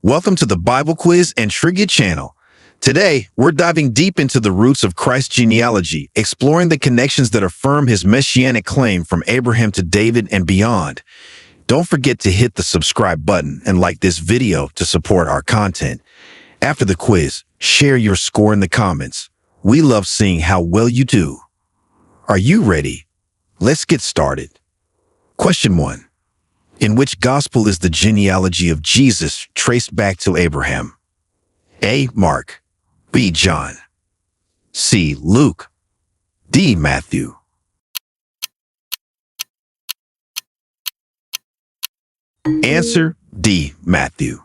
Welcome to the Bible Quiz and Trivia channel. Today, we're diving deep into the roots of Christ's genealogy, exploring the connections that affirm his messianic claim from Abraham to David and beyond. Don't forget to hit the subscribe button and like this video to support our content. After the quiz, share your score in the comments. We love seeing how well you do. Are you ready? Let's get started. Question 1. In which gospel is the genealogy of Jesus traced back to Abraham? A. Mark. B. John. C. Luke. D. Matthew. Answer D. Matthew.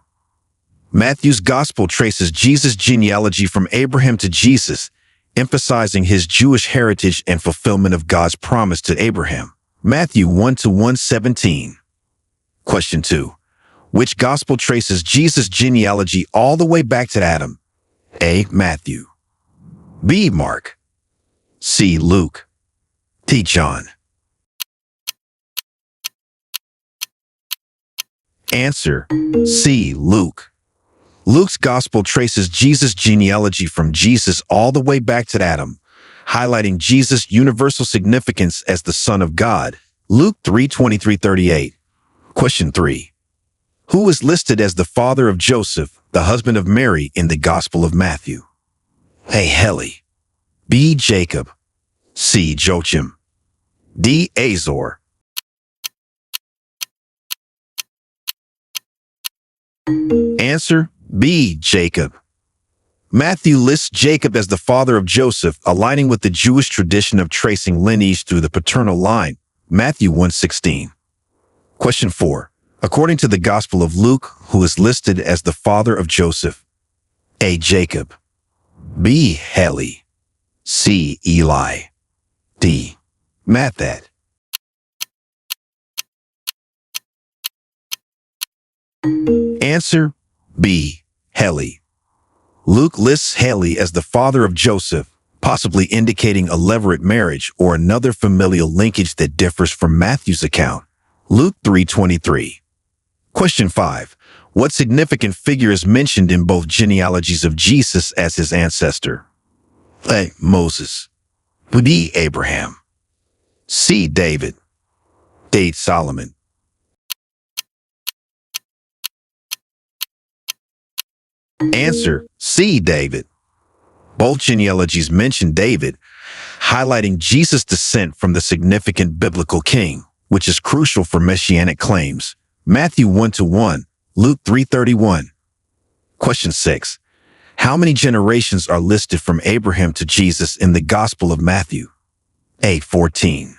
Matthew's gospel traces Jesus' genealogy from Abraham to Jesus, emphasizing his Jewish heritage and fulfillment of God's promise to Abraham. Matthew 1:117. Question 2. Which gospel traces Jesus' genealogy all the way back to Adam? A. Matthew. B. Mark. C. Luke. D. John. Answer C. Luke. Luke's gospel traces Jesus' genealogy from Jesus all the way back to Adam, highlighting Jesus' universal significance as the Son of God. Luke 3:23-38. Question 3. Who is listed as the father of Joseph, the husband of Mary, in the Gospel of Matthew? A. Heli. B. Jacob. C. Joachim. D. Azor. Answer B. Jacob. Matthew lists Jacob as the father of Joseph, aligning with the Jewish tradition of tracing lineage through the paternal line. Matthew 1:16. Question 4. According to the Gospel of Luke, who is listed as the father of Joseph? A. Jacob. B. Heli. C. Eli. D. Matthat. Answer B. Heli. Luke lists Heli as the father of Joseph, possibly indicating a levirate marriage or another familial linkage that differs from Matthew's account. Luke 3:23. Question 5. What significant figure is mentioned in both genealogies of Jesus as his ancestor? A. Moses. B. Abraham. C. David. D. Solomon. Answer C. David. Both genealogies mention David, highlighting Jesus' descent from the significant biblical king, which is crucial for messianic claims. Matthew 1:1, Luke 3:31. Question 6. How many generations are listed from Abraham to Jesus in the Gospel of Matthew? A. 14.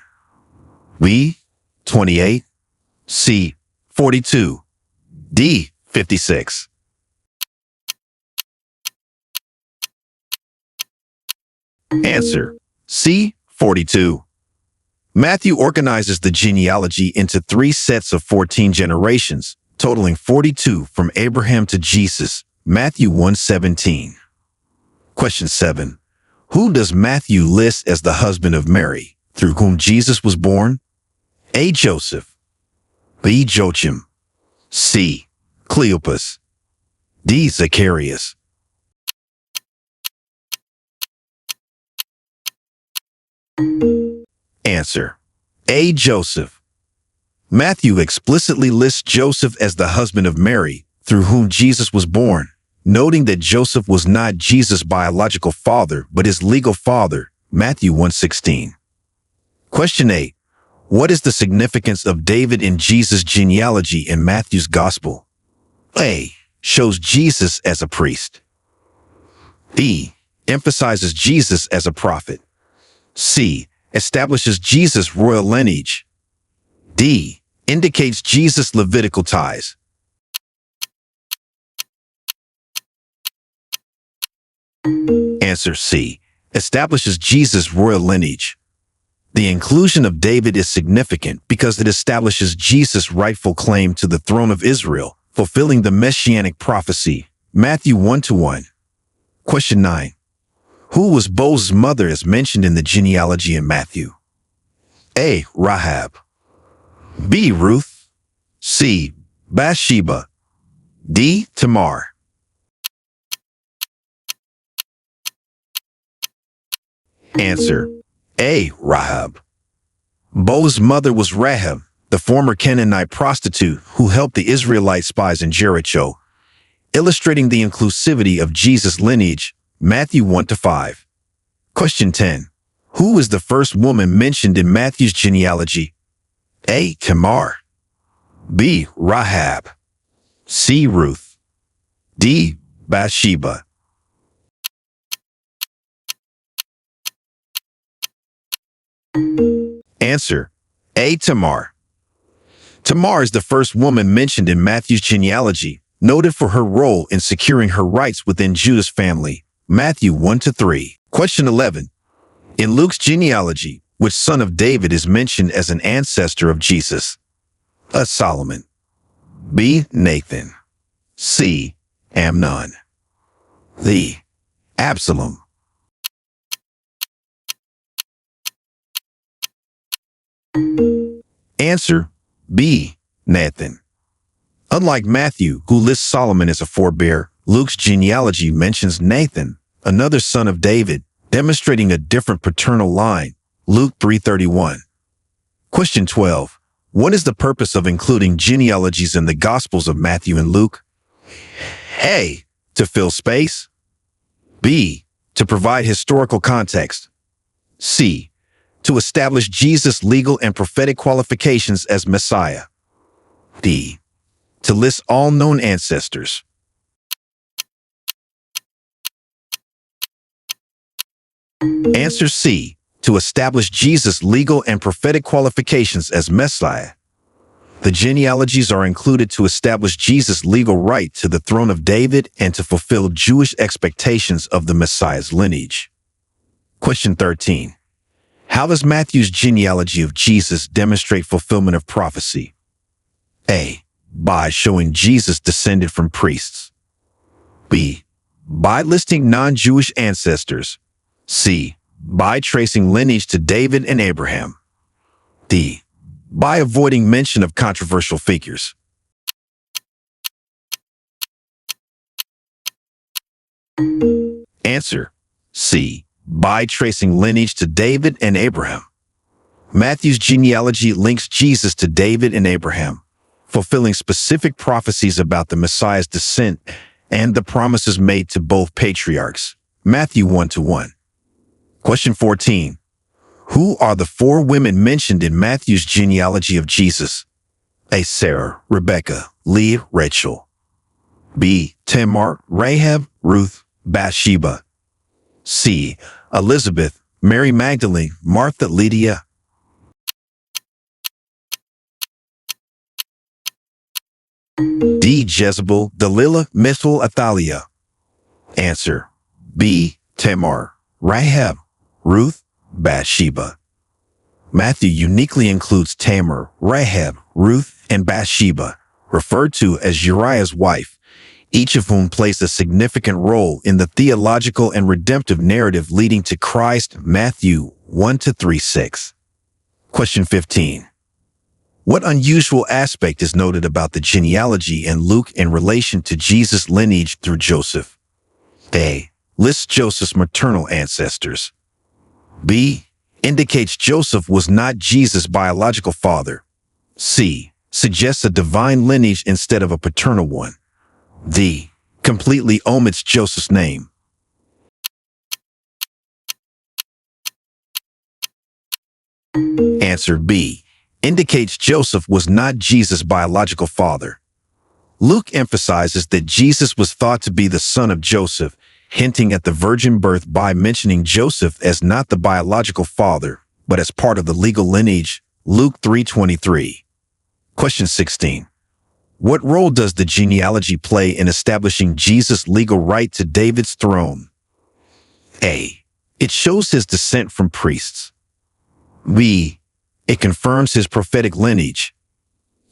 B. 28. C. 42. D. 56. Answer C. 42. Matthew organizes the genealogy into 3 sets of 14 generations, totaling 42 from Abraham to Jesus. Matthew 1:17. Question 7. Who does Matthew list as the husband of Mary, through whom Jesus was born? A. Joseph. B. Joachim. C. Cleopas. D. Zacharias. Answer A. Joseph. Matthew explicitly lists Joseph as the husband of Mary, through whom Jesus was born, noting that Joseph was not Jesus' biological father, but his legal father. Matthew 1:16. Question 8. What is the significance of David in Jesus' genealogy in Matthew's Gospel? A. Shows Jesus as a priest. B. Emphasizes Jesus as a prophet. C. Establishes Jesus' royal lineage. D. Indicates Jesus' Levitical ties. Answer C. Establishes Jesus' royal lineage. The inclusion of David is significant because it establishes Jesus' rightful claim to the throne of Israel, fulfilling the Messianic prophecy. Matthew 1:1. Question 9. Who was Boaz's mother as mentioned in the genealogy in Matthew? A. Rahab. B. Ruth. C. Bathsheba. D. Tamar. Answer: A. Rahab. Boaz's mother was Rahab, the former Canaanite prostitute who helped the Israelite spies in Jericho, illustrating the inclusivity of Jesus' lineage, Matthew 1-5. Question 10. Who is the first woman mentioned in Matthew's genealogy? A. Tamar. B. Rahab. C. Ruth. D. Bathsheba. Answer: A. Tamar. Tamar is the first woman mentioned in Matthew's genealogy, noted for her role in securing her rights within Judah's family, Matthew 1-3. Question 11. In Luke's genealogy, which son of David is mentioned as an ancestor of Jesus? A. Solomon. B. Nathan. C. Amnon. D. Absalom. Answer: B. Nathan. Unlike Matthew, who lists Solomon as a forebear, Luke's genealogy mentions Nathan, another son of David, demonstrating a different paternal line, Luke 3:31. Question 12. What is the purpose of including genealogies in the Gospels of Matthew and Luke? A. To fill space. B. To provide historical context. C. To establish Jesus' legal and prophetic qualifications as Messiah. D. To list all known ancestors. Answer: C. To establish Jesus' legal and prophetic qualifications as Messiah. The genealogies are included to establish Jesus' legal right to the throne of David and to fulfill Jewish expectations of the Messiah's lineage. Question 13. How does Matthew's genealogy of Jesus demonstrate fulfillment of prophecy? A. By showing Jesus descended from priests. B. By listing non-Jewish ancestors. C. By tracing lineage to David and Abraham. D. By avoiding mention of controversial figures. Answer: C. By tracing lineage to David and Abraham. Matthew's genealogy links Jesus to David and Abraham, fulfilling specific prophecies about the Messiah's descent and the promises made to both patriarchs, Matthew 1-1. Question 14. Who are the four women mentioned in Matthew's genealogy of Jesus? A. Sarah, Rebecca, Leah, Rachel. B. Tamar, Rahab, Ruth, Bathsheba. C. Elizabeth, Mary Magdalene, Martha, Lydia. D. Jezebel, Delilah, Mithal, Athaliah. Answer: B. Tamar, Rahab, Ruth, Bathsheba. Matthew uniquely includes Tamar, Rahab, Ruth, and Bathsheba, referred to as Uriah's wife, each of whom plays a significant role in the theological and redemptive narrative leading to Christ, Matthew 1-3-6. Question 15. What unusual aspect is noted about the genealogy in Luke in relation to Jesus' lineage through Joseph? A. Lists Joseph's maternal ancestors. B. Indicates Joseph was not Jesus' biological father. C. Suggests a divine lineage instead of a paternal one. D. Completely omits Joseph's name. Answer: B. Indicates Joseph was not Jesus' biological father. Luke emphasizes that Jesus was thought to be the son of Joseph, hinting at the virgin birth by mentioning Joseph as not the biological father, but as part of the legal lineage, Luke 3:23. Question 16. What role does the genealogy play in establishing Jesus' legal right to David's throne? A. It shows his descent from priests. B. It confirms his prophetic lineage.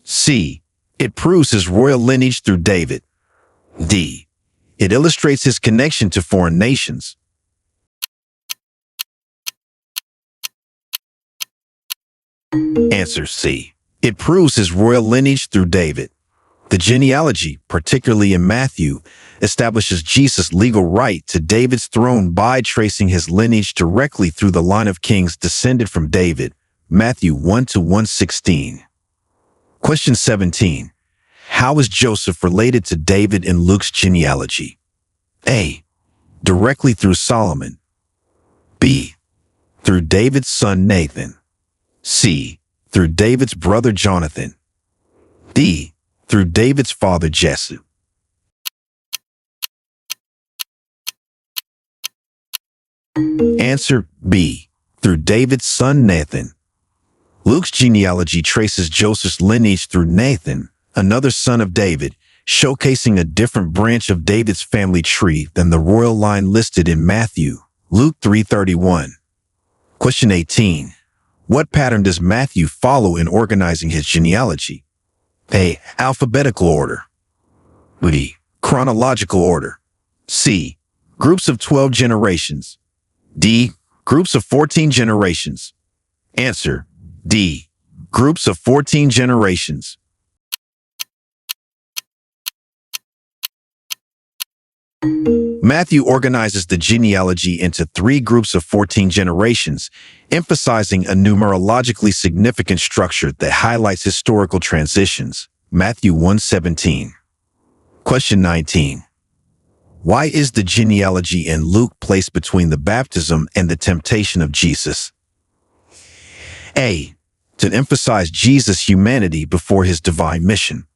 C. It proves his royal lineage through David. D. It illustrates his connection to foreign nations. Answer: C. It proves his royal lineage through David. The genealogy, particularly in Matthew, establishes Jesus' legal right to David's throne by tracing his lineage directly through the line of kings descended from David, Matthew 1 to 116. Question 17. How is Joseph related to David in Luke's genealogy? A. Directly through Solomon. B. Through David's son Nathan. C. Through David's brother Jonathan. D. Through David's father Jesse. Answer B. Through David's son Nathan. Luke's genealogy traces Joseph's lineage through Nathan, another son of David, showcasing a different branch of David's family tree than the royal line listed in Matthew, Luke 3:31. Question 18. What pattern does Matthew follow in organizing his genealogy? A. Alphabetical order. B. Chronological order. C. Groups of 12 generations. D. Groups of 14 generations. Answer D. Groups of 14 generations. Matthew organizes the genealogy into 3 groups of 14 generations, emphasizing a numerologically significant structure that highlights historical transitions. Matthew 1:17. Question 19. Why is the genealogy in Luke placed between the baptism and the temptation of Jesus? A. To emphasize Jesus' humanity before his divine mission.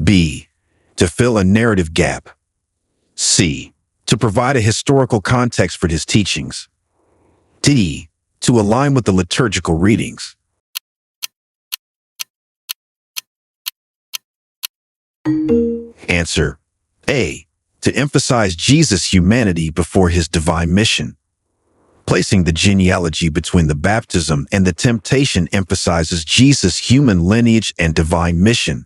B. To fill a narrative gap. C. To provide a historical context for his teachings. D. To align with the liturgical readings. Answer A. To emphasize Jesus' humanity before his divine mission. Placing the genealogy between the baptism and the temptation emphasizes Jesus' human lineage and divine mission,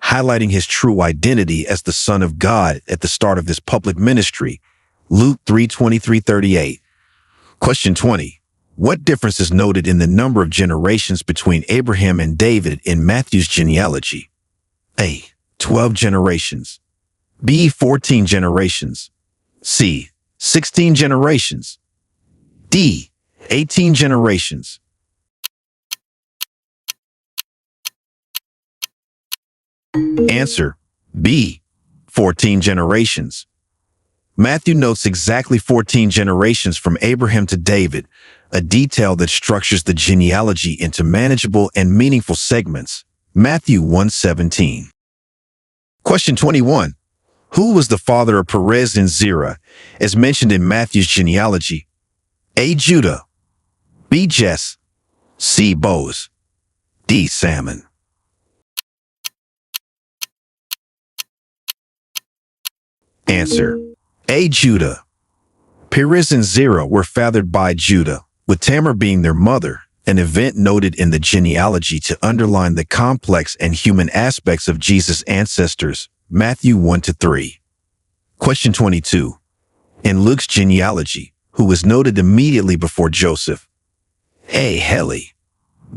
highlighting his true identity as the Son of God at the start of his public ministry. Luke 3:23-38. Question 20. What difference is noted in the number of generations between Abraham and David in Matthew's genealogy? A. 12 generations. B. 14 generations. C. 16 generations. D. 18 generations. Answer B. 14 generations. Matthew notes exactly 14 generations from Abraham to David, a detail that structures the genealogy into manageable and meaningful segments. Matthew 1:17. Question 21. Who was the father of Perez and Zerah, as mentioned in Matthew's genealogy? A. Judah. B. Jess. C. Boaz. D. Salmon. Answer A. Judah. Perez and Zerah were fathered by Judah, with Tamar being their mother, an event noted in the genealogy to underline the complex and human aspects of Jesus' ancestors. Matthew 1-3. Question 22. In Luke's genealogy, who was noted immediately before Joseph? A. Heli.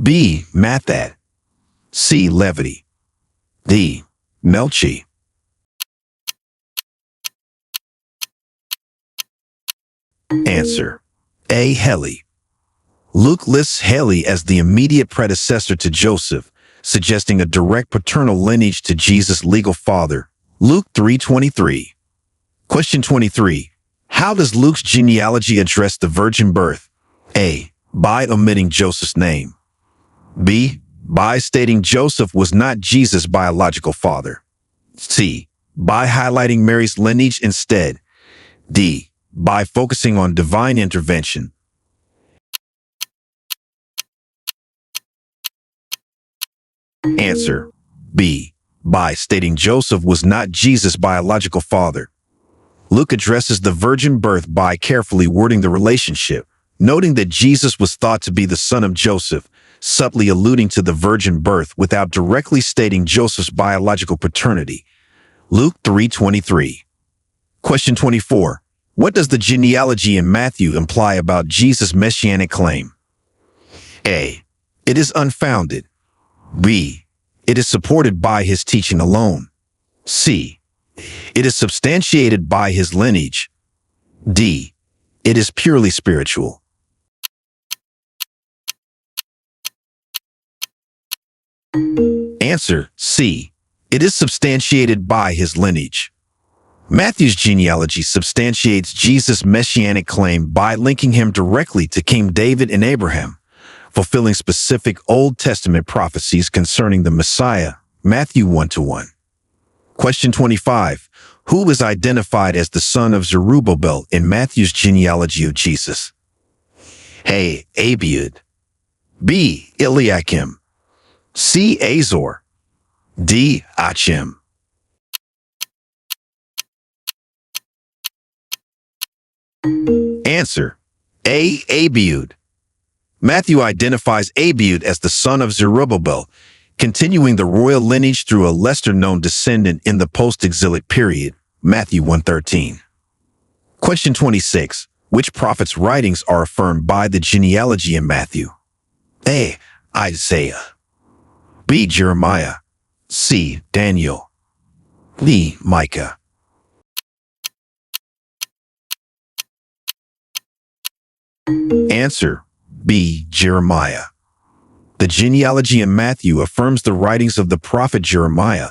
B. Mathat. C. Levity. D. Melchi. Answer A. Heli. Luke lists Heli as the immediate predecessor to Joseph, suggesting a direct paternal lineage to Jesus' legal father. Luke 3:23. Question 23. How does Luke's genealogy address the virgin birth? A. By omitting Joseph's name. B. By stating Joseph was not Jesus' biological father. C. By highlighting Mary's lineage instead. D. By focusing on divine intervention. Answer B. By stating Joseph was not Jesus' biological father. Luke addresses the virgin birth by carefully wording the relationship, noting that Jesus was thought to be the son of Joseph, subtly alluding to the virgin birth without directly stating Joseph's biological paternity. Luke 3:23. Question 24. What does the genealogy in Matthew imply about Jesus' messianic claim? A. It is unfounded. B. It is supported by his teaching alone. C. It is substantiated by his lineage. D. It is purely spiritual. Answer C. It is substantiated by his lineage. Matthew's genealogy substantiates Jesus' messianic claim by linking him directly to King David and Abraham, fulfilling specific Old Testament prophecies concerning the Messiah, Matthew 1:1. Question 25. Who is identified as the son of Zerubbabel in Matthew's genealogy of Jesus? A. Abiud. B. Eliakim. C. Azor. D. Achim. Answer A. Abiud. Matthew identifies Abiud as the son of Zerubbabel, continuing the royal lineage through a lesser-known descendant in the post-exilic period, Matthew 1:13. Question 26. Which prophet's writings are affirmed by the genealogy in Matthew? A. Isaiah. B. Jeremiah. C. Daniel. D. Micah. Answer B. Jeremiah. The genealogy in Matthew affirms the writings of the prophet Jeremiah,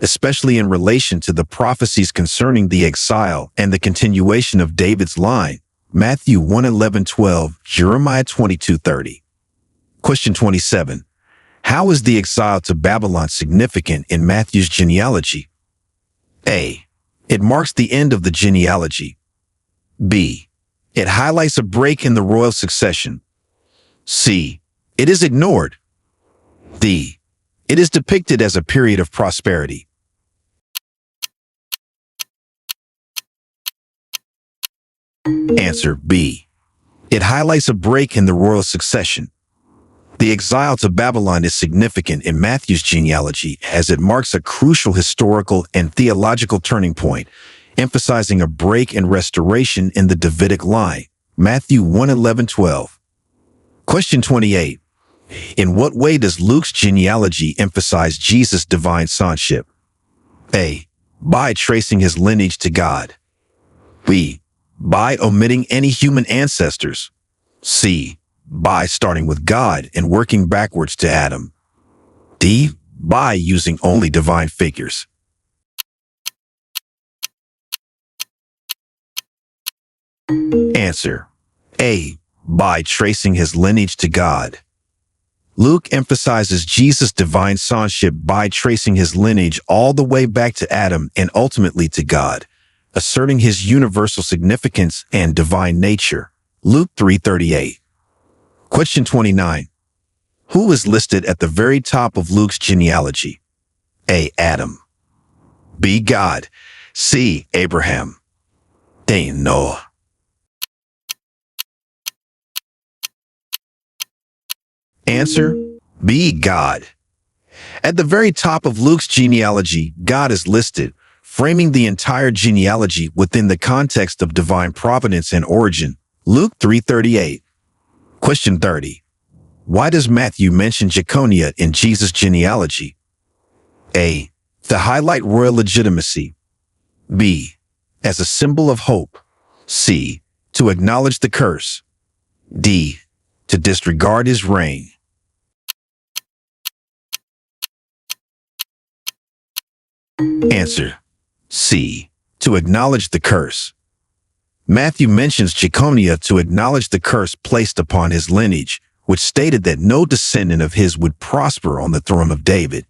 especially in relation to the prophecies concerning the exile and the continuation of David's line, Matthew 1:11-12, Jeremiah 22:30. Question 27. How is the exile to Babylon significant in Matthew's genealogy? A. It marks the end of the genealogy. B. It highlights a break in the royal succession. C. It is ignored. D. It is depicted as a period of prosperity. Answer B. It highlights a break in the royal succession. The exile to Babylon is significant in Matthew's genealogy as it marks a crucial historical and theological turning point, emphasizing a break and restoration in the Davidic line, Matthew 1:11-12. Question 28. In what way does Luke's genealogy emphasize Jesus' divine sonship? A. By tracing his lineage to God. B. By omitting any human ancestors. C. By starting with God and working backwards to Adam. D. By using only divine figures. Answer A. By tracing his lineage to God. Luke emphasizes Jesus' divine sonship by tracing his lineage all the way back to Adam and ultimately to God, asserting his universal significance and divine nature. Luke 3:38. Question 29. Who is listed at the very top of Luke's genealogy? A. Adam. B. God. C. Abraham. D. Noah. Answer B. God. At the very top of Luke's genealogy, God is listed, framing the entire genealogy within the context of divine providence and origin. Luke 3:38. Question 30. Why does Matthew mention Jeconiah in Jesus' genealogy? A. To highlight royal legitimacy. B. As a symbol of hope. C. To acknowledge the curse. D. To disregard his reign. Answer C. To acknowledge the curse. Matthew mentions Jeconiah to acknowledge the curse placed upon his lineage, which stated that no descendant of his would prosper on the throne of David.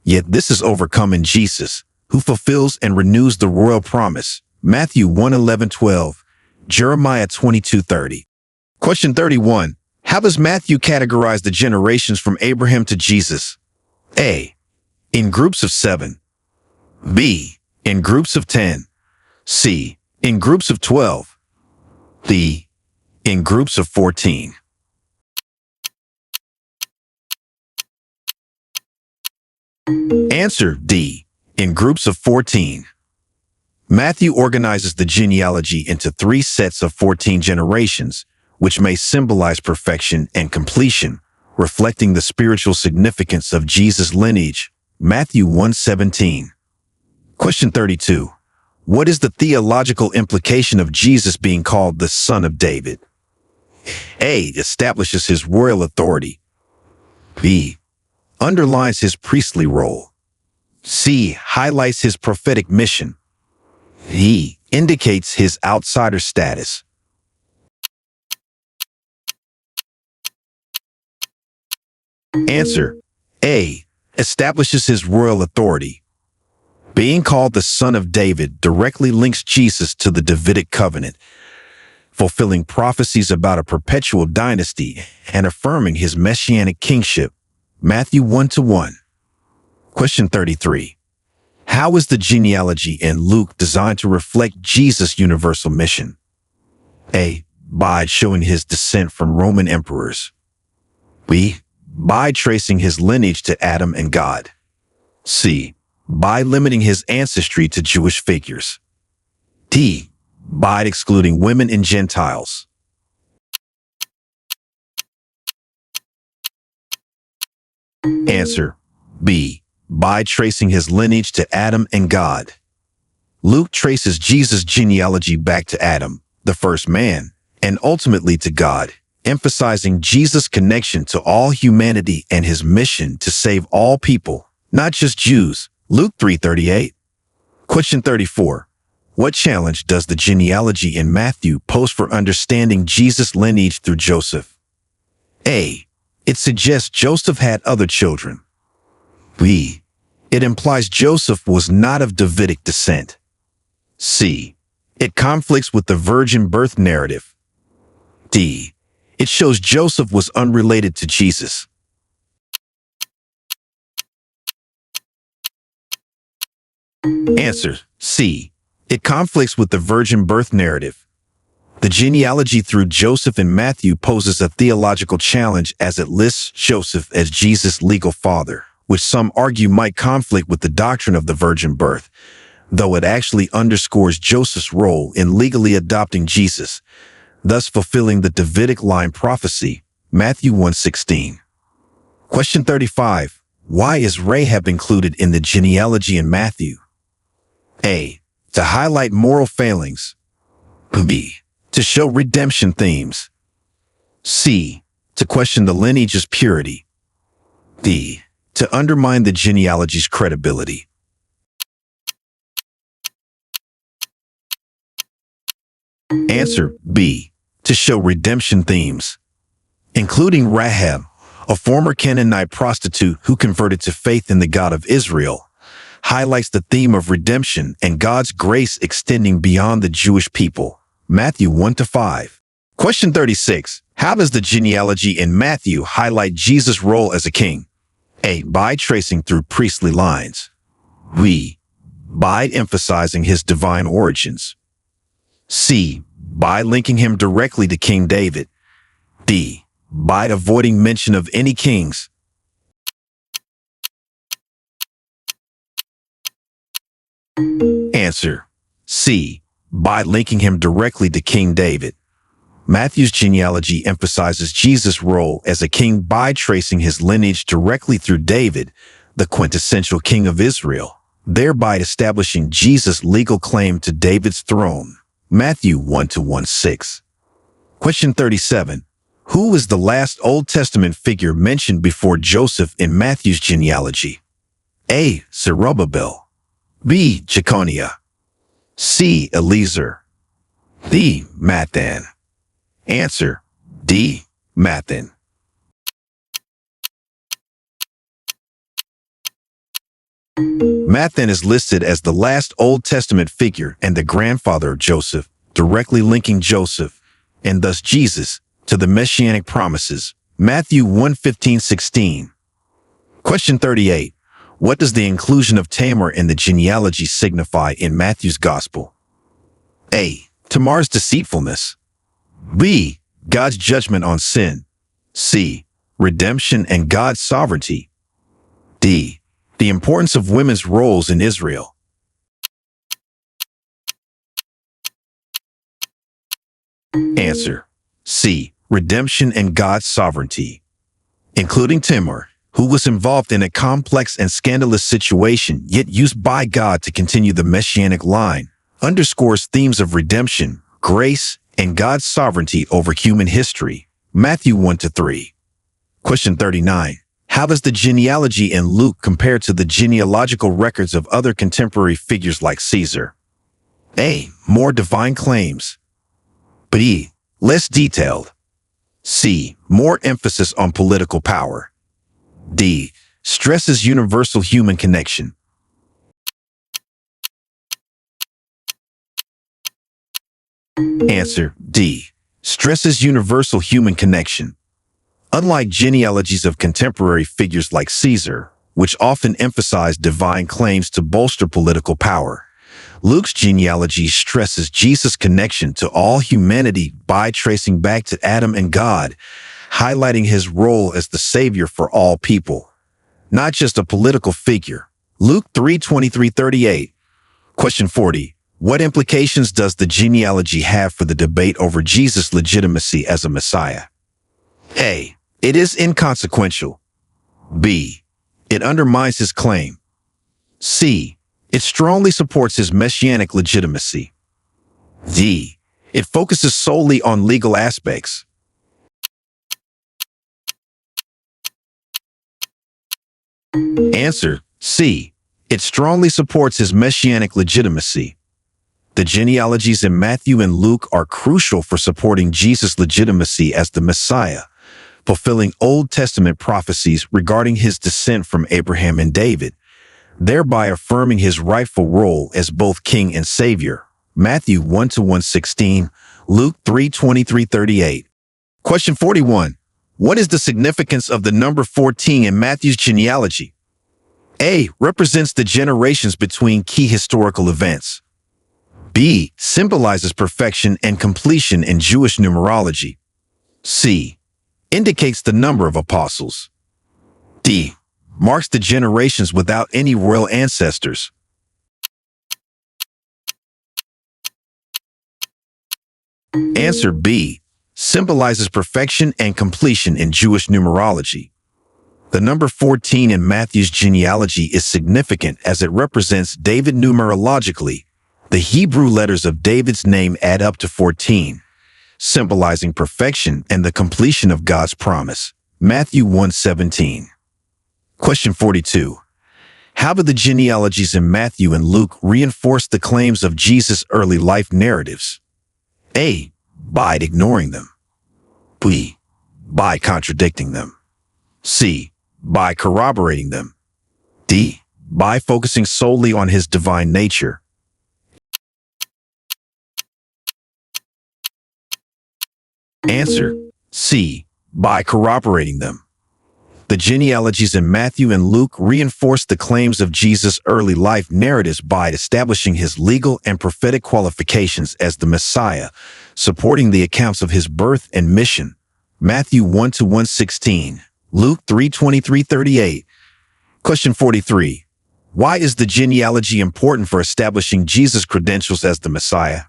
Yet this is overcome in Jesus, who fulfills and renews the royal promise. Matthew 1:11-12, Jeremiah 22:30. Question 31. How does Matthew categorize the generations from Abraham to Jesus? A. In groups of 7. B. In groups of 10. C. In groups of 12. D. In groups of 14. Answer D. In groups of 14. Matthew organizes the genealogy into 3 sets of 14 generations, which may symbolize perfection and completion, reflecting the spiritual significance of Jesus' lineage. Matthew 1:17. Question 32. What is the theological implication of Jesus being called the Son of David? A. Establishes his royal authority. B. Underlines his priestly role. C. Highlights his prophetic mission. D. Indicates his outsider status. Answer. A. Establishes his royal authority. Being called the Son of David directly links Jesus to the Davidic covenant, fulfilling prophecies about a perpetual dynasty and affirming his messianic kingship. Matthew 1:1. Question 33. How is the genealogy in Luke designed to reflect Jesus' universal mission? A. By showing his descent from Roman emperors. B. By tracing his lineage to Adam and God. C. By limiting his ancestry to Jewish figures. D. By excluding women and Gentiles. Answer. B. By tracing his lineage to Adam and God. Luke traces Jesus' genealogy back to Adam, the first man, and ultimately to God, emphasizing Jesus' connection to all humanity and his mission to save all people, not just Jews. Luke 3:38. Question 34. What challenge does the genealogy in Matthew pose for understanding Jesus' lineage through Joseph? A. It suggests Joseph had other children. B. It implies Joseph was not of Davidic descent. C. It conflicts with the virgin birth narrative. D. It shows Joseph was unrelated to Jesus. Answer. C. It conflicts with the virgin birth narrative. The genealogy through Joseph in Matthew poses a theological challenge as it lists Joseph as Jesus' legal father, which some argue might conflict with the doctrine of the virgin birth, though it actually underscores Joseph's role in legally adopting Jesus, thus fulfilling the Davidic line prophecy. Matthew 1:16. Question 35. Why is Rahab included in the genealogy in Matthew? A. To highlight moral failings. B. To show redemption themes. C. To question the lineage's purity. D. To undermine the genealogy's credibility. Answer. B. To show redemption themes, including Rahab, a former Canaanite prostitute who converted to faith in the God of Israel, highlights the theme of redemption and God's grace extending beyond the Jewish people. Matthew 1-5. Question 36. How does the genealogy in Matthew highlight Jesus' role as a king? A. By tracing through priestly lines. B. By emphasizing his divine origins. C. By linking him directly to King David. D. By avoiding mention of any kings. Answer. C. By linking him directly to King David. Matthew's genealogy emphasizes Jesus' role as a king by tracing his lineage directly through David, the quintessential king of Israel, thereby establishing Jesus' legal claim to David's throne. Matthew 1-16. Question 37. Who is the last Old Testament figure mentioned before Joseph in Matthew's genealogy? A. Zerubbabel. B. Jeconiah. C. Eliezer. D. Mathan. Answer. D. Mathan. Mathan is listed as the last Old Testament figure and the grandfather of Joseph, directly linking Joseph, and thus Jesus, to the Messianic promises. Matthew 1:15-16. Question 38. What does the inclusion of Tamar in the genealogy signify in Matthew's Gospel? A. Tamar's deceitfulness. B. God's judgment on sin. C. Redemption and God's sovereignty. D. The importance of women's roles in Israel. Answer. C. Redemption and God's sovereignty. including Tamar, who was involved in a complex and scandalous situation yet used by God to continue the Messianic line, underscores themes of redemption, grace, and God's sovereignty over human history. Matthew 1-3. Question 39. How does the genealogy in Luke compare to the genealogical records of other contemporary figures like Caesar? A. More divine claims. B. Less detailed. C. More emphasis on political power. D. Stresses universal human connection. Answer D. Stresses universal human connection. Unlike genealogies of contemporary figures like Caesar, which often emphasize divine claims to bolster political power, Luke's genealogy stresses Jesus' connection to all humanity by tracing back to Adam and God, highlighting his role as the Savior for all people, not just a political figure. Luke 3:23-38. Question 40. What implications does the genealogy have for the debate over Jesus' legitimacy as a Messiah? A. It is inconsequential. B. It undermines his claim. C. It strongly supports his messianic legitimacy. D. It focuses solely on legal aspects. Answer C. It strongly supports his messianic legitimacy. The genealogies in Matthew and Luke are crucial for supporting Jesus' legitimacy as the Messiah, fulfilling Old Testament prophecies regarding his descent from Abraham and David, thereby affirming his rightful role as both king and savior. Matthew 1:116, Luke 3:23-38. Question 41. What is the significance of the number 14 in Matthew's genealogy? A. Represents the generations between key historical events. B. Symbolizes perfection and completion in Jewish numerology. C. Indicates the number of apostles. D. Marks the generations without any royal ancestors. Answer B. Symbolizes perfection and completion in Jewish numerology. The number 14 in Matthew's genealogy is significant as it represents David numerologically. The Hebrew letters of David's name add up to 14, symbolizing perfection and the completion of God's promise. Matthew 1:17. Question 42. How do the genealogies in Matthew and Luke reinforce the claims of Jesus' early life narratives? A. By ignoring them. B. By contradicting them. C. By corroborating them. D. By focusing solely on his divine nature. Answer C. By corroborating them. The genealogies in Matthew and Luke reinforce the claims of Jesus' early life narratives by establishing his legal and prophetic qualifications as the Messiah, supporting the accounts of his birth and mission. Matthew 1:116, Luke 3:23-38. Question 43. Why is the genealogy important for establishing Jesus' credentials as the Messiah?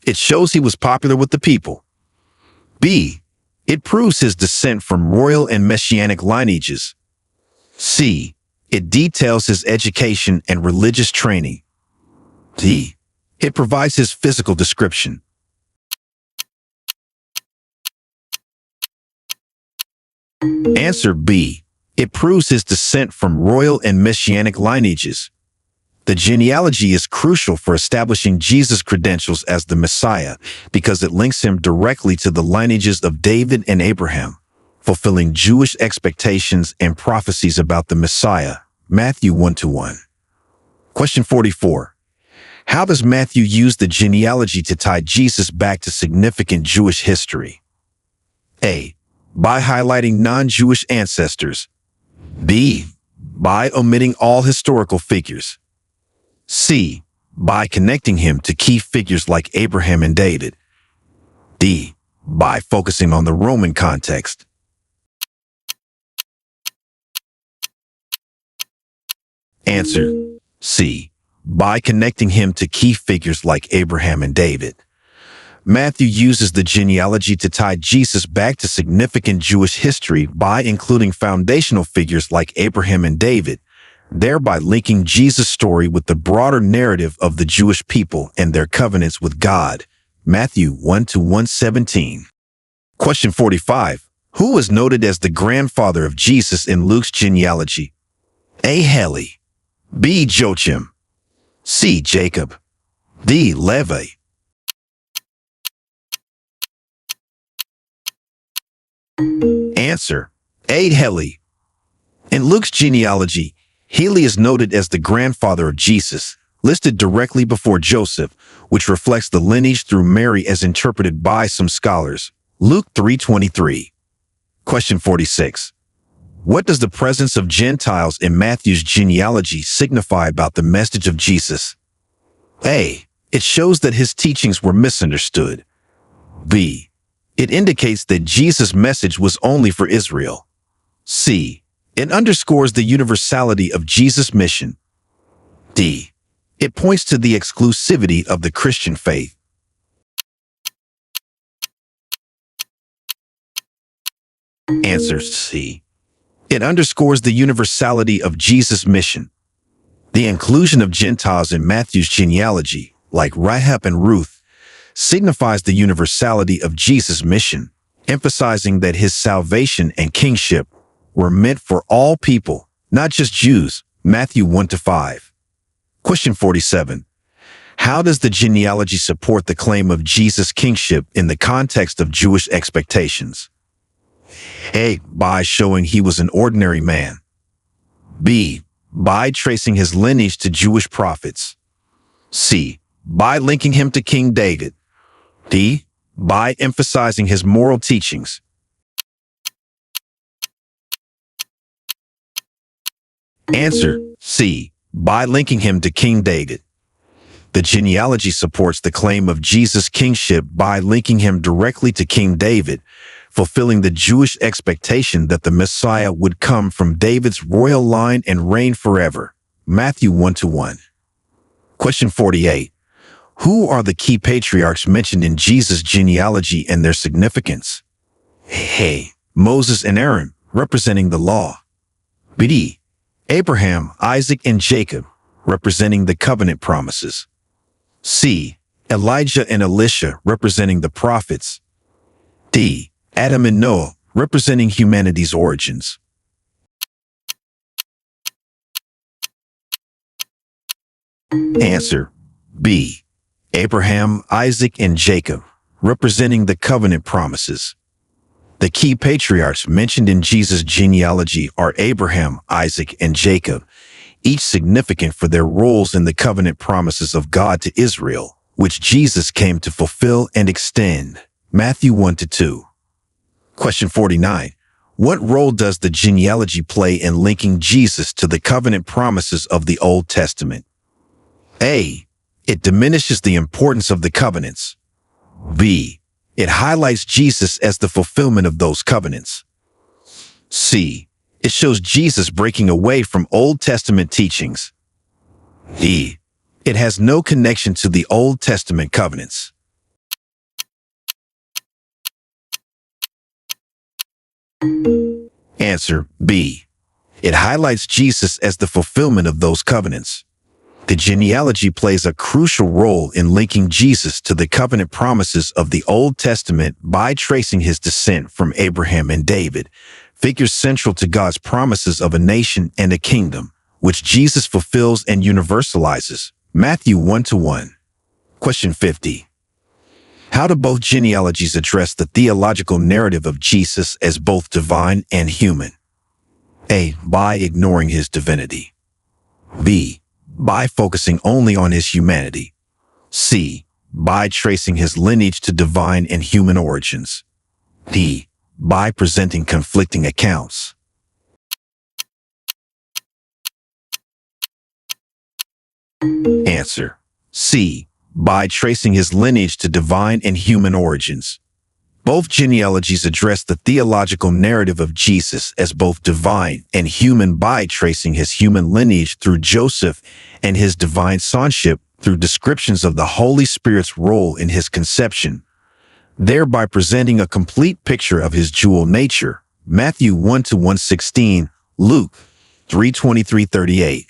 It shows he was popular with the people. B. It proves his descent from royal and messianic lineages. C. It details his education and religious training. D. It provides his physical description. Answer B. It proves his descent from royal and messianic lineages. The genealogy is crucial for establishing Jesus' credentials as the Messiah because it links him directly to the lineages of David and Abraham, fulfilling Jewish expectations and prophecies about the Messiah. Matthew 1:1. Question 44. How does Matthew use the genealogy to tie Jesus back to significant Jewish history? A. By highlighting non-Jewish ancestors. B. By omitting all historical figures. C. By connecting him to key figures like Abraham and David. D. By focusing on the Roman context. Answer C. By connecting him to key figures like Abraham and David. Matthew uses the genealogy to tie Jesus back to significant Jewish history by including foundational figures like Abraham and David, thereby linking Jesus' story with the broader narrative of the Jewish people and their covenants with God. Matthew 1-117. Question 45. Who was noted as the grandfather of Jesus in Luke's genealogy? A. Heli, B. Joachim, C. Jacob, D. Levi. Answer: A. Heli. In Luke's genealogy, Heli is noted as the grandfather of Jesus, listed directly before Joseph, which reflects the lineage through Mary as interpreted by some scholars. Luke 3:23. Question 46. What does the presence of Gentiles in Matthew's genealogy signify about the message of Jesus? A. It shows that his teachings were misunderstood. B. It indicates that Jesus' message was only for Israel. C. It underscores the universality of Jesus' mission. D. It points to the exclusivity of the Christian faith. Answer: C. It underscores the universality of Jesus' mission. The inclusion of Gentiles in Matthew's genealogy, like Rahab and Ruth, signifies the universality of Jesus' mission, emphasizing that his salvation and kingship were meant for all people, not just Jews. Matthew 1-5. Question 47. How does the genealogy support the claim of Jesus' kingship in the context of Jewish expectations? A. By showing he was an ordinary man. B. By tracing his lineage to Jewish prophets. C. By linking him to King David. D. By emphasizing his moral teachings. Answer: C. By linking him to King David. The genealogy supports the claim of Jesus' kingship by linking him directly to King David, fulfilling the Jewish expectation that the Messiah would come from David's royal line and reign forever. Matthew 1-1. Question 48. Who are the key patriarchs mentioned in Jesus' genealogy and their significance? A. Moses and Aaron, representing the law. B. Abraham, Isaac, and Jacob, representing the covenant promises. C. Elijah and Elisha, representing the prophets. D. Adam and Noah, representing humanity's origins. Answer: B. Abraham, Isaac, and Jacob, representing the covenant promises. The key patriarchs mentioned in Jesus' genealogy are Abraham, Isaac, and Jacob, each significant for their roles in the covenant promises of God to Israel, which Jesus came to fulfill and extend. Matthew 1-2. Question 49. What role does the genealogy play in linking Jesus to the covenant promises of the Old Testament? A. It diminishes the importance of the covenants. B. It highlights Jesus as the fulfillment of those covenants. C. It shows Jesus breaking away from Old Testament teachings. D. It has no connection to the Old Testament covenants. Answer: B. It highlights Jesus as the fulfillment of those covenants. The genealogy plays a crucial role in linking Jesus to the covenant promises of the Old Testament by tracing his descent from Abraham and David, figures central to God's promises of a nation and a kingdom, which Jesus fulfills and universalizes. Matthew 1-1. Question 50. How do both genealogies address the theological narrative of Jesus as both divine and human? A. By ignoring his divinity. B. By focusing only on his humanity. C. By tracing his lineage to divine and human origins. D. By presenting conflicting accounts. Answer: C. By tracing his lineage to divine and human origins. Both genealogies address the theological narrative of Jesus as both divine and human by tracing his human lineage through Joseph and his divine sonship through descriptions of the Holy Spirit's role in his conception, thereby presenting a complete picture of his dual nature. Matthew 1 to 1:16, Luke 3:23-38.